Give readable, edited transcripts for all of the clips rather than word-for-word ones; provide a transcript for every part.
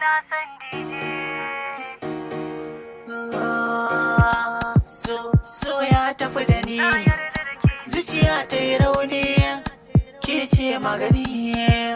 na san DJ. So ya tafi da ni, zuciya ta yi rauni, ke ce magani.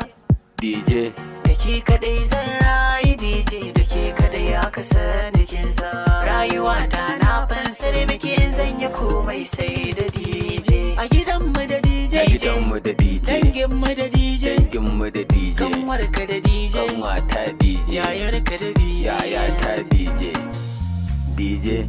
DJ da ke kadai zan rayu, DJ da ke kadai aka sani kin san rayuwa ta na fansar miki zan yi komai sai da DJ. A gidanmu da DJ, gidanmu da DJ, danginmu da DJ, danginmu da DJ, kanwarka da DJ, kanwata DJ, yayarka da DJ, yayata DJ. DJ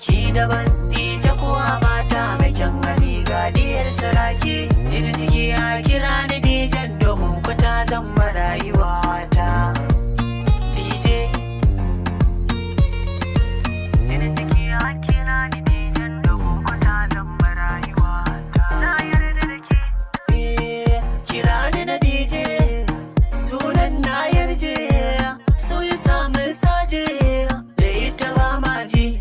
ki daban DJ kuwa mata mai kyan hali ga diyar saraki. Jini jiki ya kira ni DJ domin kuta zan rayuwa ta. DJ jini jiki ya kira ni DJ domin kuta zan rayuwa ta. Na yarda da ke. Kira ni na DJ sunan na yarje, so ya samu saje da ita ba ma ji.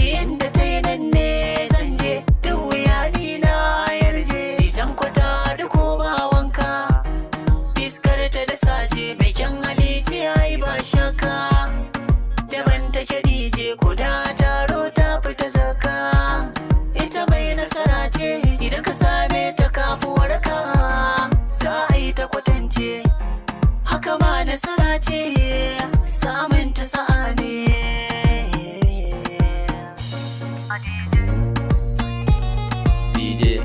Inda ta yi nan ne zan je, duk wuya ni na yarje. Nisan kwata da koma wanka, fiskar ta da saje mai kyan halici ya yi ba shaka. Daban take DJ ko da taro ta fita zaka. Ita mai nasara ce idan ka same ta kafi waraka. Za a yi ta kwatance haka ma nasara ce, samun ta sa'a ne. DJ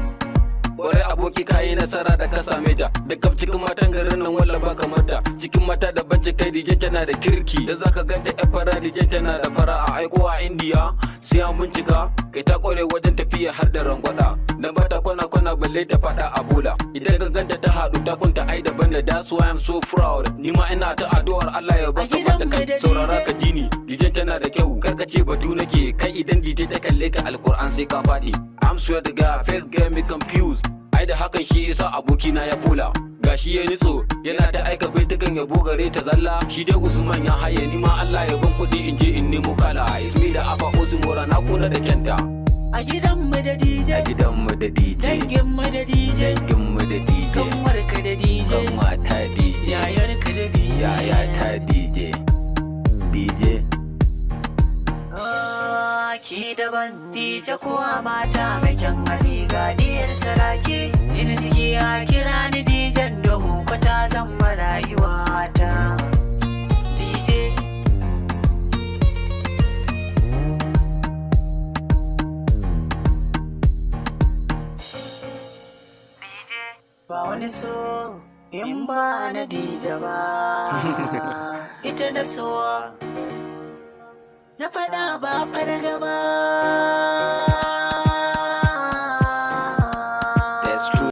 wani aboki kayi nasara da ka same ta, da kaf cikin matan garin nan walla ba kamar ta. Cikin mata da banci kai DJ tana da kirki, da zaka ganta yan fara DJ tana da fara. A aiko a India sai an bincika, kai ta kware wajen tafiya har da rangwada. Dan bata kwana kwana balle ta fada a bola. Idan ka ganta ta hadu ta kunta ai daban da, that's why I'm so proud. Ni ma ina ta addu'ar Allah ya baka mata kai. Saurara ka jini DJ tana da kyau, karka ce batu nake kai. Idan DJ ta kalle ka alquran sai ka fadi. I'm swear to God, face get me confused. Ai da hakan shi isa abokina ya fula. Gashi ya nitso yana ta aika baitukan yabo gare ta zalla. Shi dai Usman ya haye, ni ma Allah ya ban kuɗi in je in nemo kala. Ismi da Abba Ozimora na kuna da kyanta. A gidanmu da DJ, A gidanmu da DJ, danginmu da DJ, danginmu da DJ, kanwarka da DJ, kanwata DJ, yayarka da DJ, yayata DJ. DJ ki daban DJ kuwa mata mai kyan hali ga diyar saraki. Jini jiki ya kira ni DJ domin kwata zan rayuwa ta. DJ ba wani so in ba na DJ ba. Ita da so na faɗa ba fara